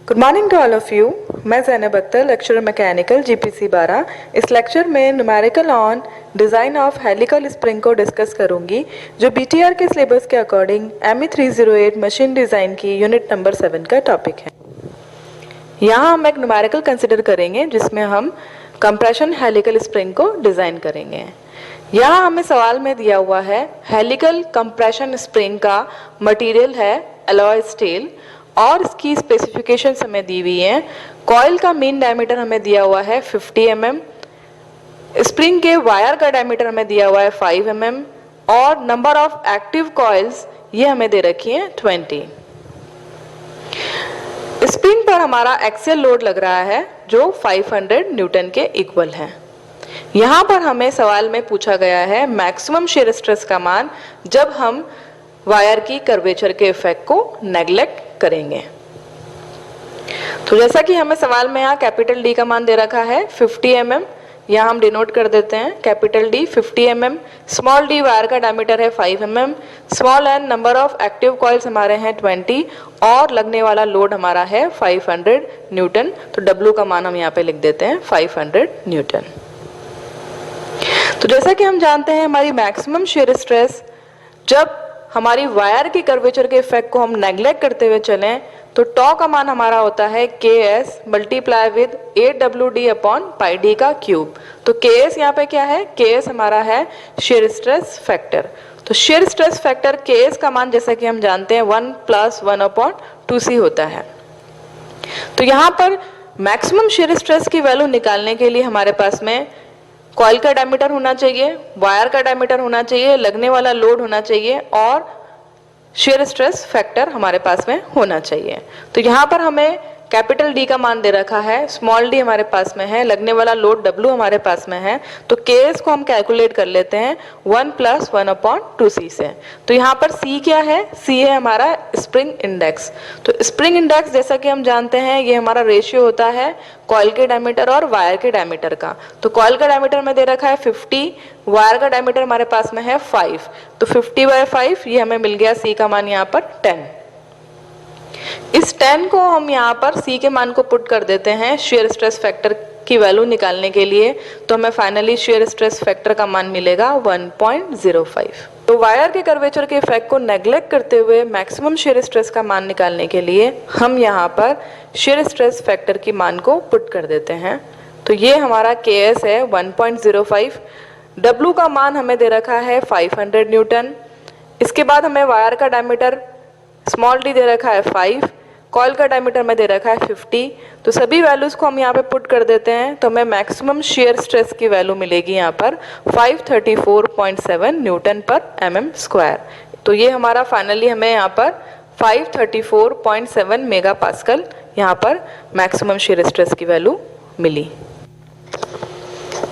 Good morning to all of you. मैं Zainab Akhtar, lecturer mechanical GPC 12। इस lecture में numerical on design of helical spring को discuss करूंगी, जो BTR के सिलेबस के अकॉर्डिंग ME 308 मशीन डिज़ाइन की यूनिट नंबर 7 का टॉपिक है। यहाँ हम एक न्यूमेरिकल कंसिडर करेंगे जिसमें हम कंप्रेशन हेलिकल स्प्रिंग को डिज़ाइन करेंगे। यहाँ हमें सवाल में दिया हुआ है हेलिकल कंप्रेशन स्प्रिंग का मटेरियल है एलॉय स्टील और इसकी स्पेसिफिकेशंस हमें दी हुई हैं। कॉइल का मीन डायमीटर हमें दिया हुआ है 50 mm, स्प्रिंग के वायर का डायमीटर हमें दिया हुआ है 5 mm और नंबर ऑफ एक्टिव कॉइल्स ये हमें दे रखी है 20। स्प्रिंग पर हमारा एक्सियल लोड लग रहा है जो 500 न्यूटन के इक्वल है। यहाँ पर हमें सवाल में पूछा गया है मैक्सिमम शियर स्ट्रेस का मान जब हम वायर की कर्वेचर के इफेक्ट को नेग्लेक्ट करेंगे। तो जैसा कि हमें सवाल में यहाँ कैपिटल D का मान दे रखा है 50 mm, यहाँ हम डिनोट कर देते हैं capital D 50 mm, small d wire का डायमीटर है 5 mm, small n number of active coils हमारे हैं 20 और लगने वाला लोड हमारा है 500 न्यूटन। तो W का मान हम यहाँ पे लिख देते हैं 500 न्यूटन। तो जैसा कि हम जानते हैं हमारी मैक्सिमम शियर स्ट्रेस जब हमारी वायर की कर्वेचर के इफेक्ट को हम नेग्लेक्ट करते हुए चलें तो टॉ का मान हमारा होता है KS multiply with 8WD upon pi D का क्यूब। तो KS यहाँ पे क्या है, KS हमारा है शियर स्ट्रेस फैक्टर। तो शियर स्ट्रेस फैक्टर KS का मान जैसा कि हम जानते हैं 1 + 1/2C होता है। तो यहाँ पर मैक्सिमम शियर स्ट्रेस की वैल्यू निकालने के लिए हमारे पास में कॉइल का डायमीटर होना चाहिए, वायर का डायमीटर होना चाहिए, लगने वाला लोड होना चाहिए और शियर स्ट्रेस फैक्टर हमारे पास में होना चाहिए। तो यहाँ पर हमें कैपिटल D का मान दे रखा है, स्मॉल d हमारे पास में है, लगने वाला लोड W हमारे पास में है। तो KS को हम कैलकुलेट कर लेते हैं 1 + 1/2C से। तो यहाँ पर C क्या है, C है हमारा स्प्रिंग इंडेक्स। तो स्प्रिंग इंडेक्स जैसा कि हम जानते हैं ये हमारा रेशियो होता है कॉइल के डायमीटर और वायर के डायमीटर का। तो कॉइल का डायमीटर में दे रखा है 50, वायर का डायमीटर हमारे पास में है 5। तो 50/5 ये हमें मिल गया C का मान यहाँ पर 10। इस 10 को हम यहाँ पर C के मान को पुट कर देते हैं शियर स्ट्रेस फैक्टर की वैल्यू निकालने के लिए। तो हमें फाइनली शियर स्ट्रेस फैक्टर का मान मिलेगा 1.05। तो वायर के कर्वेचर के इफेक्ट को नेग्लेक्ट करते हुए मैक्सिमम शियर स्ट्रेस का मान निकालने के लिए हम यहाँ पर शियर स्ट्रेस फैक्टर की मान को पुट कर देते हैं। तो ये हमारा KS है 1.05, W का मान हमें दे रखा है 500 न्यूटन। इसके बाद हमें वायर का डायमीटर स्मॉल d दे रखा है 5, कॉइल का डायमीटर में दे रखा है 50। तो सभी वैल्यूज को हम यहाँ पे पुट कर देते हैं तो हमें मैक्सिमम शियर स्ट्रेस की वैल्यू मिलेगी यहाँ पर 534.7 न्यूटन पर mm²। तो ये हमारा फाइनली हमें यहाँ पर 534.7 मेगापास्कल यहाँ पर मैक्सिमम शियर स्ट्रेस की वैल्यू मिली।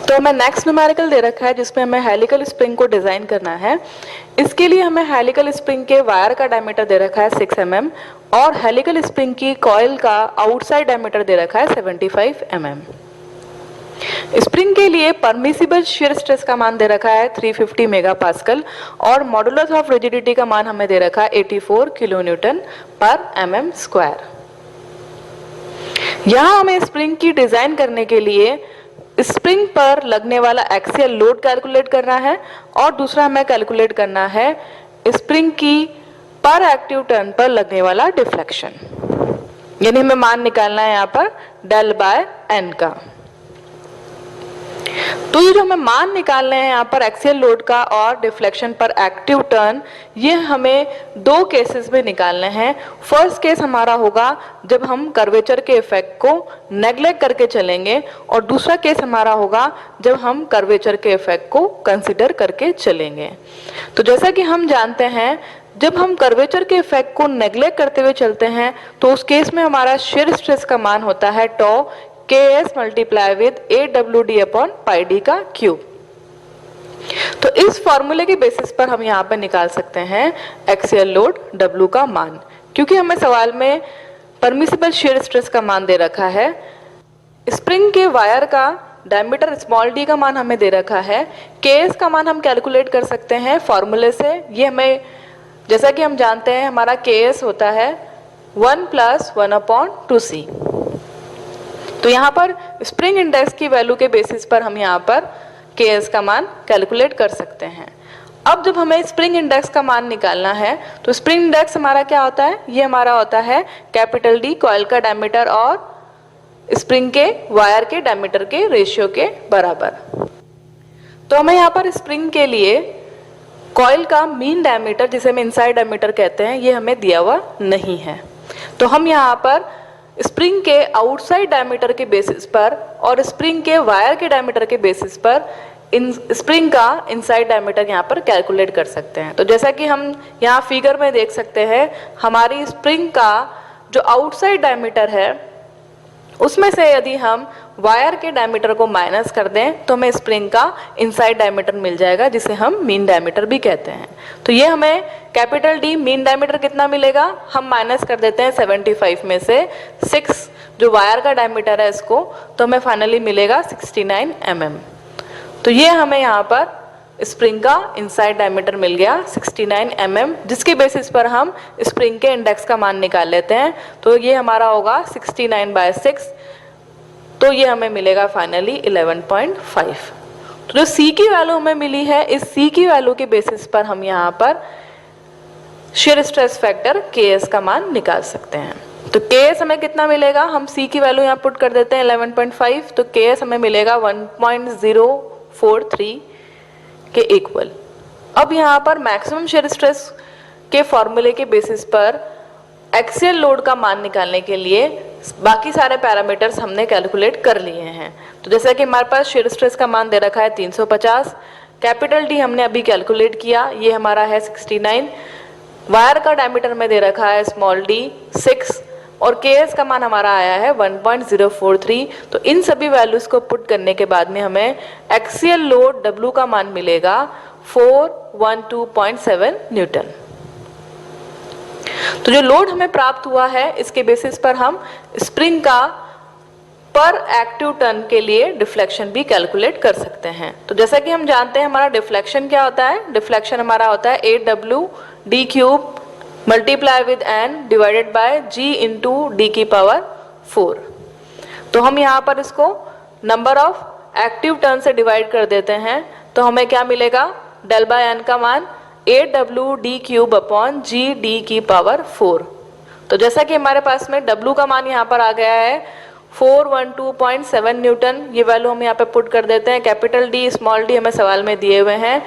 तो हमें नेक्स्ट न्यूमेरिकल दे रखा है जिसमें हमें हेलिकल स्प्रिंग को डिजाइन करना है। इसके लिए हमें हेलिकल स्प्रिंग के वायर का डायमीटर दे रखा है 6 mm और हेलिकल स्प्रिंग की कॉइल का आउटसाइड डायमीटर दे रखा है 75 mm। स्प्रिंग के लिए परमिसिबल शियर स्ट्रेस का मान दे रखा है 350 मेगापास्कल और मॉडुलस ऑफ रिजिडिटी का मान हमें दे रखा है 84 किलोन्यूटन पर mm²। यहाँ हमें स्प्रिंग की डिजाइन करने के लिए स्प्रिंग पर लगने वाला एक्सियल लोड कैलकुलेट करना है और दूसरा हमें कैलकुलेट करना है स्प्रिंग की पर एक्टिव टर्न पर लगने वाला डिफ्लेक्शन, यानी हमें मान निकालना है यहाँ पर del/n का। तो ये जो हमें मान निकालने हैं यहाँ पर एक्सियल लोड का और डिफ्लेक्शन पर एक्टिव टर्न, ये हमें दो केसेस में निकालने हैं। फर्स्ट केस हमारा होगा जब हम कर्वेचर के इफेक्ट को नेग्लेक्ट करके चलेंगे और दूसरा केस हमारा होगा जब हम कर्वेचर के इफेक्ट को कंसिडर करके चलेंगे। तो जैसा कि हम जानते हैं जब हम कर्वेचर के इफेक्ट को नेग्लेक्ट करते हुए चलते हैं तो उस केस में हमारा शियर स्ट्रेस का मान होता है टॉ KS multiply with 8WD upon pi D का क्यूब। तो इस फॉर्मूले के बेसिस पर हम यहाँ पर निकाल सकते हैं एक्सियल लोड W का मान, क्योंकि हमें सवाल में परमिसिबल शियर स्ट्रेस का मान दे रखा है। स्प्रिंग के वायर का डायमीटर स्मॉल d का मान हमें दे रखा है। KS का मान हम कैलकुलेट कर सकते हैं फॉर्मूले से। ये हमें जैसा कि हम जानते हैं हमारा KS होता है 1 + 1/2c। तो यहाँ पर स्प्रिंग इंडेक्स की वैल्यू के बेसिस पर हम यहाँ पर Ks का मान कैलकुलेट कर सकते हैं। अब जब हमें स्प्रिंग इंडेक्स का मान निकालना है तो स्प्रिंग इंडेक्स हमारा क्या होता है, ये हमारा होता है कैपिटल D कॉइल का डायमीटर और स्प्रिंग के वायर के डायमीटर के रेशियो के बराबर। तो हमें यहाँ पर स्प्रिंग के लिए कॉइल का मीन डायमीटर, जिसे हम इनसाइड डायमीटर कहते हैं, ये हमें दिया हुआ नहीं है। तो हम यहाँ पर स्प्रिंग के आउटसाइड डायमीटर के बेसिस पर और स्प्रिंग के वायर के डायमीटर के बेसिस पर इन स्प्रिंग का इनसाइड डायमीटर यहाँ पर कैलकुलेट कर सकते हैं। तो जैसा कि हम यहाँ फिगर में देख सकते हैं, हमारी स्प्रिंग का जो आउटसाइड डायमीटर है उसमें से यदि हम वायर के डायमीटर को माइनस कर दें तो हमें स्प्रिंग का इनसाइड डायमीटर मिल जाएगा, जिसे हम मीन डायमीटर भी कहते हैं। तो ये हमें कैपिटल D मीन डायमीटर कितना मिलेगा, हम माइनस कर देते हैं 75 में से 6 जो वायर का डायमीटर है इसको, तो हमें फाइनली मिलेगा 69 mm। तो ये हमें यहाँ पर स्प्रिंग का इनसाइड डायमीटर मिल गया 69 mm, जिसके बेसिस पर हम स्प्रिंग के इंडेक्स का मान निकाल लेते हैं। तो ये हमारा होगा 69/6, तो ये हमें मिलेगा फाइनली 11.5। तो जो C की वैल्यू हमें मिली है, इस C की वैल्यू के बेसिस पर हम यहाँ पर shear स्ट्रेस फैक्टर Ks का मान निकाल सकते हैं। तो Ks हमें कितना मिलेगा, हम C की वैल्यू यहाँ पुट कर देते हैं 11.5, तो Ks हमें मिलेगा 1.043 के इक्वल। अब यहाँ पर मैक्सिमम shear स्ट्रेस के फॉर्मूले के बेसिस पर एक्सियल लोड का मान निकालने के लिए बाकी सारे पैरामीटर्स हमने कैलकुलेट कर लिए हैं। तो जैसा कि हमारे पास shear स्ट्रेस का मान दे रखा है 350, कैपिटल D हमने अभी कैलकुलेट किया, ये हमारा है 69, वायर का डायमीटर में दे रखा है स्मॉल d 6 और Ks का मान हमारा आया है 1.043। तो इन सभी वैल्यूज को पुट करने के बाद में हमें एक्सियल लोड W का मान मिलेगा 412.7 न्यूटन। तो जो लोड हमें प्राप्त हुआ है इसके बेसिस पर हम स्प्रिंग का पर एक्टिव टर्न के लिए डिफ्लेक्शन भी कैलकुलेट कर सकते हैं। तो जैसा कि हम जानते हैं हमारा डिफ्लेक्शन क्या होता है, डिफ्लेक्शन हमारा होता है 8W d³ multiply with n divided by g into d⁴। तो हम यहाँ पर इसको नंबर ऑफ एक्टिव टर्न से डिवाइड कर देते हैं, तो हमें क्या मिलेगा, del बाय n का मान 8W d³ g⁴। तो जैसा कि हमारे पास में W का मान यहाँ पर आ गया है 412.7 न्यूटन, ये वैल्यू हम यहाँ पे पुट कर देते हैं। कैपिटल D स्मॉल d हमें सवाल में दिए हुए हैं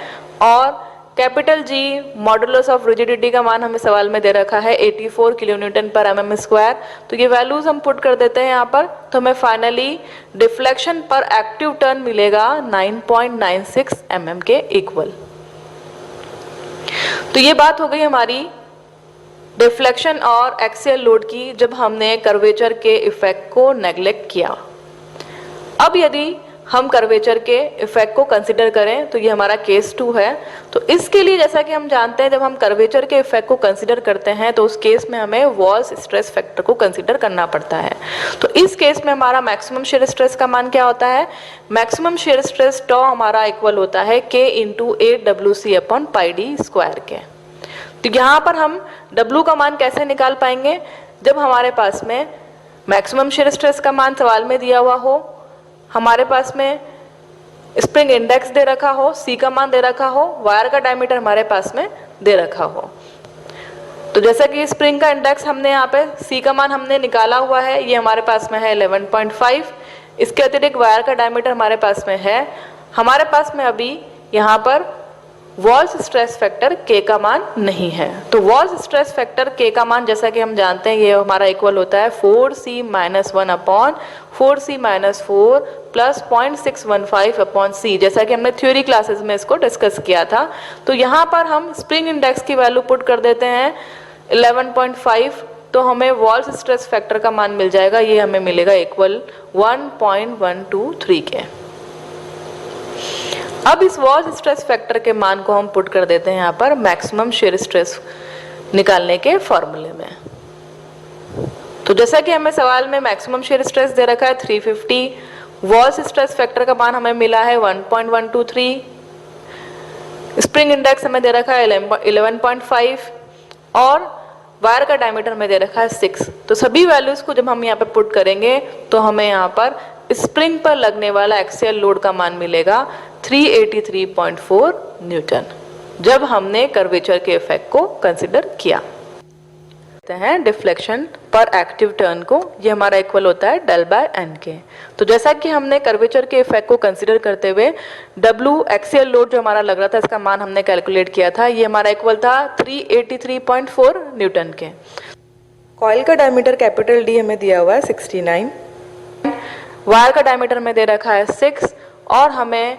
और capital G modulus of rigidity का मान हमें सवाल में दे रखा है 84 kN/mm²। तो ये वैल्यूज हम पुट कर देते हैं यहाँ पर, तो हमें फाइनली डिफ्लेक्शन पर एक्टिव टर्न मिलेगा 9.96 mm के इक्वल। तो ये बात हो गई हमारी डिफ्लेक्शन और एक्सियल लोड की, जब हमने कर्वेचर के इफेक्ट को नेग्लेक्ट किया। अब यदि हम कर्वेचर के इफेक्ट को कंसिडर करें तो ये हमारा केस 2 है। तो इसके लिए जैसा कि हम जानते हैं जब हम कर्वेचर के इफेक्ट को कंसिडर करते हैं तो उस केस में हमें वॉल्स स्ट्रेस फैक्टर को कंसिडर करना पड़ता है। तो इस केस में हमारा मैक्सिमम shear स्ट्रेस का मान क्या होता है, मैक्सिमम shear स्ट्रेस टॉ हमारा इक्वल होता है K इंटू 8WC/πd² के। तो यहाँ पर हम W का मान कैसे निकाल पाएंगे, जब हमारे पास में मैक्सिमम shear स्ट्रेस का मान सवाल में दिया हुआ हो, हमारे पास में स्प्रिंग इंडेक्स दे रखा हो, C का मान दे रखा हो, वायर का डायमीटर हमारे पास में दे रखा हो। तो जैसा कि स्प्रिंग का इंडेक्स हमने यहाँ पे C का मान हमने निकाला हुआ है, ये हमारे पास में है 11.5। इसके अतिरिक्त वायर का डायमीटर हमारे पास में है, हमारे पास में अभी यहाँ पर वॉल्स स्ट्रेस फैक्टर K का मान नहीं है। तो वॉल्स स्ट्रेस फैक्टर K का मान जैसा कि हम जानते हैं ये हमारा इक्वल होता है 4C-1/4C-4 प्लस 0.615/C, जैसा कि हमने थ्योरी क्लासेस में इसको डिस्कस किया था। तो यहाँ पर हम स्प्रिंग इंडेक्स की वैल्यू पुट कर देते हैं 11.5, तो हमें वॉल्स स्ट्रेस फैक्टर का मान मिल जाएगा, ये हमें मिलेगा इक्वल 1.123 के। अब इस वॉल्स स्ट्रेस फैक्टर के मान को हम पुट कर देते हैं यहाँ पर मैक्सिमम shear स्ट्रेस निकालने के फॉर्मूले में। तो जैसा कि हमें सवाल में मैक्सिमम shear स्ट्रेस दे रखा है 350, वॉल्स स्ट्रेस फैक्टर का मान हमें मिला है 1.123, स्प्रिंग इंडेक्स हमें दे रखा है 11.5 और वायर का डायमीटर में दे रखा है 6। तो सभी वैल्यूज़ को जब हम यहाँ पे पुट करेंगे तो हमें यहाँ पर स्प्रिंग पर लगने वाला एक्सियल लोड का मान मिलेगा 383.4 न्यूटन, जब हमने कर्वेचर के इफेक्ट को कंसिडर किया। हैं डिफ्लेक्शन पर एक्टिव टर्न को, ये हमारा इक्वल होता है डेल बाय एन के। तो जैसा कि हमने कर्वेचर के इफेक्ट को कंसीडर करते हुए डब्ल्यू एक्सियल लोड जो हमारा लग रहा था इसका मान हमने कैलकुलेट किया था, ये हमारा इक्वल था 383.4 न्यूटन के। कॉइल का डायमीटर कैपिटल डी हमें दिया हुआ है 69, वायर का डायमीटर में दे रखा है 6 और हमें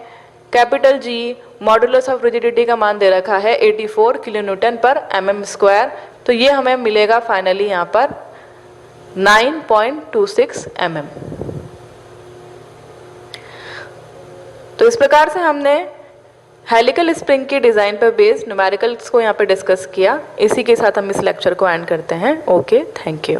capital G modulus of rigidity का मान दे रखा है 84 किलो न्यूटन पर mm स्क्वायर। तो ये हमें मिलेगा फाइनली यहाँ पर 9.26 mm। तो इस प्रकार से हमने हेलिकल स्प्रिंग की डिज़ाइन पर बेस्ड न्यूमेरिकल्स को यहाँ पे डिस्कस किया। इसी के साथ हम इस लेक्चर को एंड करते हैं। Okay, thank you.